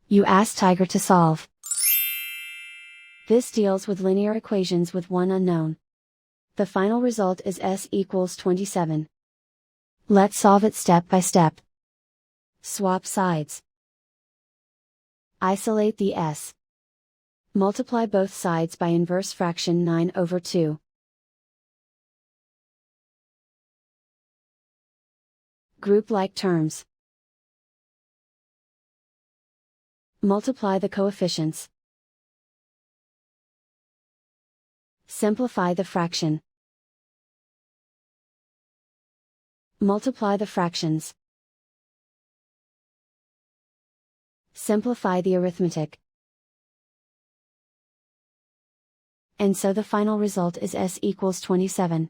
You ask Tiger to solve. This deals with linear equations with one unknown. The final result is s equals 27. Let's solve it step by step. Swap sides. Isolate the s. Multiply both sides by inverse fraction 9/2. Group like terms. Multiply the coefficients. Simplify the fraction. Multiply the fractions. Simplify the arithmetic. And so the final result is s equals 27.